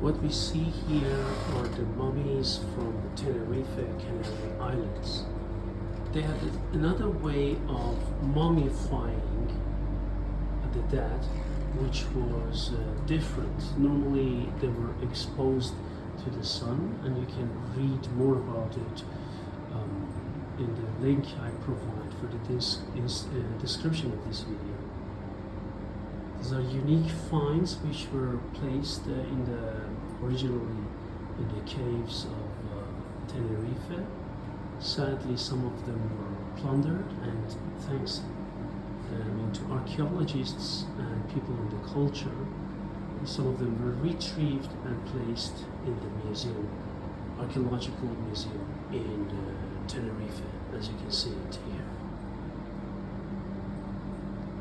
What we see here are the mummies from the Tenerife Canary Islands. They had another way of mummifying the dead, which was different. Normally they were exposed to the sun, and you can read more about it in the link I provide for the description of this video. These are unique finds which were placed originally in the caves of Tenerife. Sadly, some of them were plundered, and thanks to archaeologists and people in the culture, some of them were retrieved and placed in the museum, archaeological museum in Tenerife, as you can see it here.